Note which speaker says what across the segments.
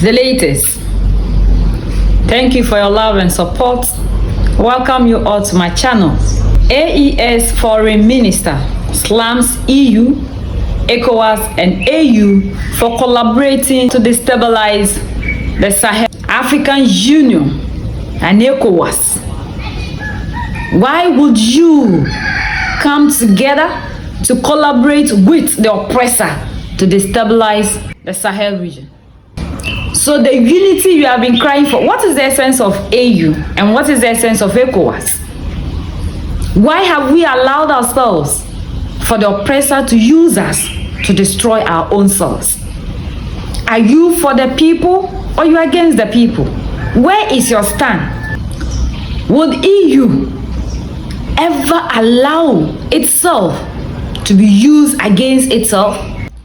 Speaker 1: the latest. Thank you for your love and support. Welcome you all to my channel. AES Foreign Minister slams EU, ECOWAS and AU for collaborating to destabilize the Sahel. African Union and ECOWAS. Why would you come together to collaborate with the oppressor to destabilize the Sahel region? So the unity you have been crying for, what is the essence of AU and what is the essence of ECOWAS? Why have we allowed ourselves for the oppressor to use us to destroy our own souls? Are you for the people or you against the people? Where is your stand? Would EU ever allow itself to be used against itself?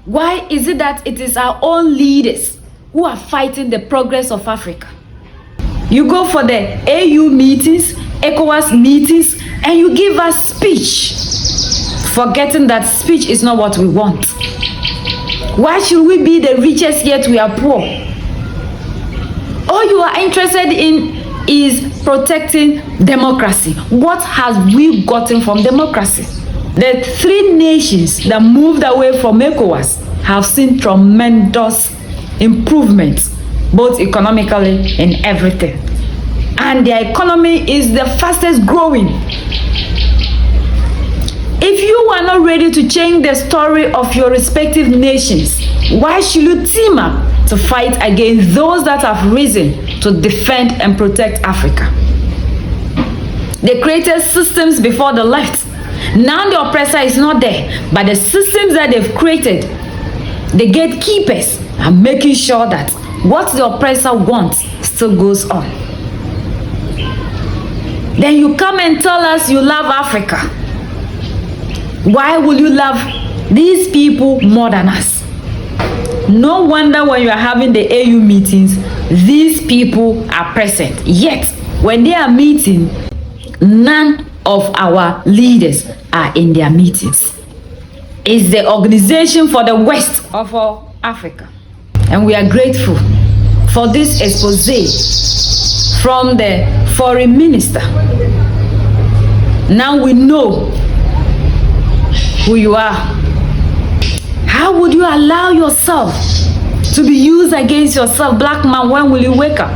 Speaker 1: Why is it that it is our own leaders who are fighting the progress of Africa? You go for the AU meetings, ECOWAS meetings, and you give us speech, forgetting that speech is not what we want. Why should we be the richest yet we are poor? All you are interested in is protecting democracy. What have we gotten from democracy? The three nations that moved away from ECOWAS have seen tremendous improvements, both economically and everything. And their economy is the fastest growing. If you are not ready to change the story of your respective nations, why should you team up to fight against those that have risen to defend and protect Africa? They created systems before the left. Now the oppressor is not there, but the systems that they've created, the gatekeepers are making sure that what the oppressor wants still goes on. Then you come and tell us you love Africa. Why will you love these people more than us? No wonder when you are having the AU meetings, these people are present. Yet, when they are meeting, none of our leaders are in their meetings. It's the Organization for the West of all Africa. And we are grateful for this expose from the foreign minister. Now we know who you are. How would you allow yourself to be used against yourself? Black man, when will you wake up?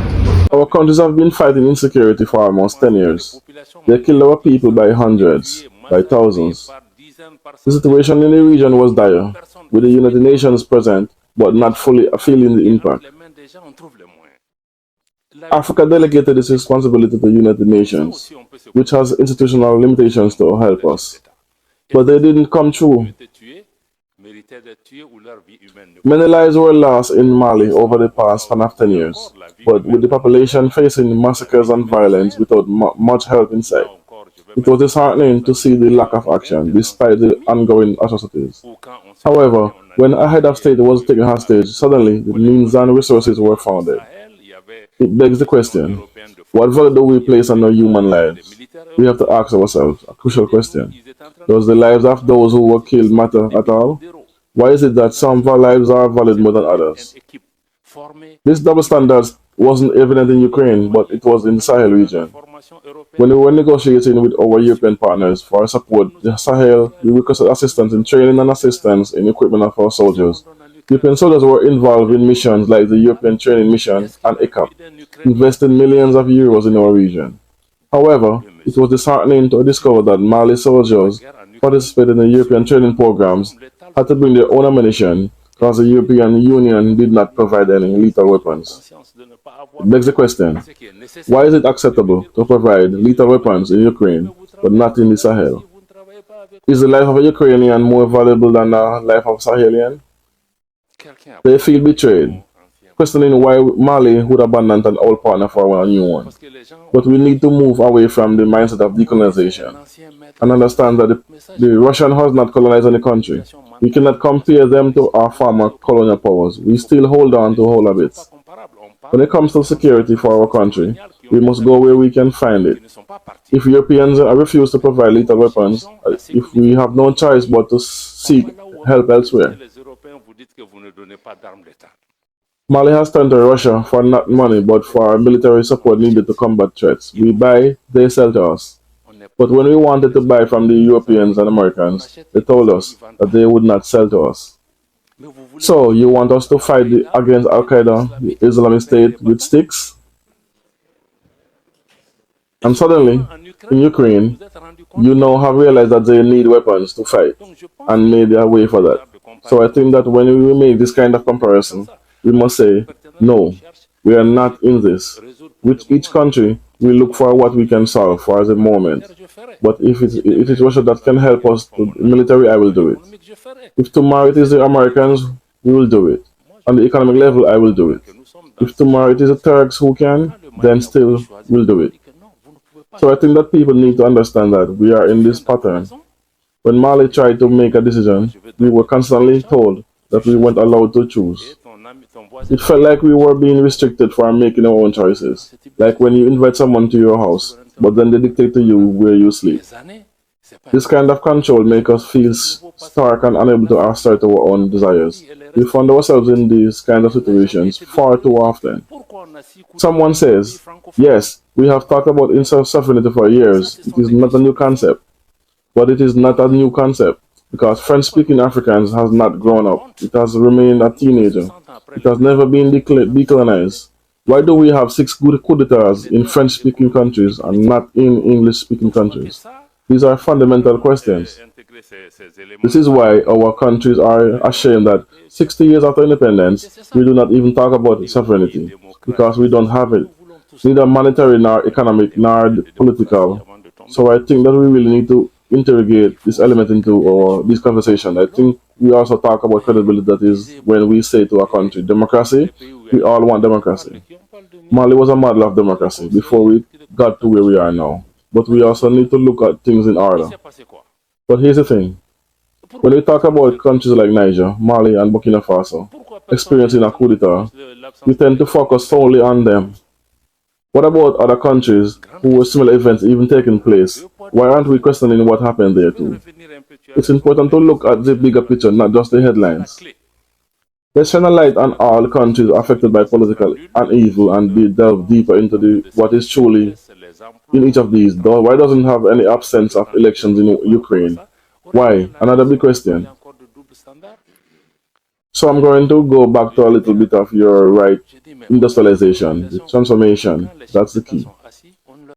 Speaker 2: Our countries have been fighting insecurity for almost 10 years. They killed our people by hundreds, by thousands. The situation in the region was dire, with the United Nations present, but not fully feeling the impact. Africa delegated its responsibility to the United Nations, which has institutional limitations to help us. But they didn't come true. Many lives were lost in Mali over the past 10 years, but with the population facing massacres and violence without much help in sight, it was disheartening to see the lack of action despite the ongoing atrocities. However, when a head of state was taken hostage, suddenly the means and resources were founded. It begs the question, what value do we place on our human lives? We have to ask ourselves a crucial question. Does the lives of those who were killed matter at all? Why is it that some lives are valued more than others? This double standard wasn't evident in Ukraine, but it was in the Sahel region. When we were negotiating with our European partners for support the Sahel, we requested assistance in training and assistance in equipment of our soldiers. European soldiers were involved in missions like the European Training Mission and ECAP, investing millions of euros in our region. However, it was disheartening to discover that Mali soldiers participating in the European training programs had to bring their own ammunition because the European Union did not provide any lethal weapons. It begs the question, why is it acceptable to provide lethal weapons in Ukraine but not in the Sahel? Is the life of a Ukrainian more valuable than the life of a Sahelian? They feel betrayed, questioning why Mali would abandon an old partner for a new one. But we need to move away from the mindset of decolonization and understand that the Russian has not colonized any country. We cannot compare them to our former colonial powers. We still hold on to whole habits. When it comes to security for our country, we must go where we can find it. If Europeans refuse to provide lethal weapons, if we have no choice but to seek help elsewhere. Mali has turned to Russia for not money but for military support needed to combat threats. We buy, they sell to us. But when we wanted to buy from the Europeans and Americans, they told us that they would not sell to us. So you want us to fight against Al Qaeda, the Islamic State, with sticks? And suddenly, in Ukraine, you now have realized that they need weapons to fight and made their way for that. So I think that when we make this kind of comparison, we must say, no, we are not in this. With each country, we look for what we can solve for the moment. But if it is Russia that can help us to military, I will do it. If tomorrow it is the Americans, we will do it. On the economic level, I will do it. If tomorrow it is the Turks who can, then still we'll do it. So I think that people need to understand that we are in this pattern. When Mali tried to make a decision, we were constantly told that we weren't allowed to choose. It felt like we were being restricted for making our own choices. Like when you invite someone to your house, but then they dictate to you where you sleep. This kind of control makes us feel stark and unable to assert our own desires. We find ourselves in these kind of situations far too often. Someone says, yes, we have talked about self-sovereignty for years. It is not a new concept. But it is not a new concept because French-speaking Africans has not grown up. It has remained a teenager. It has never been decolonized. Why do we have 6 good coup d'etats in French-speaking countries and not in English-speaking countries? These are fundamental questions. This is why our countries are ashamed that 60 years after independence, we do not even talk about sovereignty because we don't have it, neither monetary nor economic nor political. So I think that we really need to integrate this element into this conversation. I think we also talk about credibility, that is when we say to a country, democracy, we all want democracy. Mali was a model of democracy before we got to where we are now. But we also need to look at things in order. But here's the thing. When we talk about countries like Niger, Mali, and Burkina Faso experiencing a coup d'etat, we tend to focus solely on them. What about other countries where similar events even taking place? Why aren't we questioning what happened there too? It's important to look at the bigger picture, not just the headlines. Let's shine a light on all countries affected by political upheaval and delve deeper into what is truly in each of these. Why doesn't have any absence of elections in Ukraine? Why? Another big question. So I'm going to go back to a little bit of your right industrialization, the transformation. That's the key.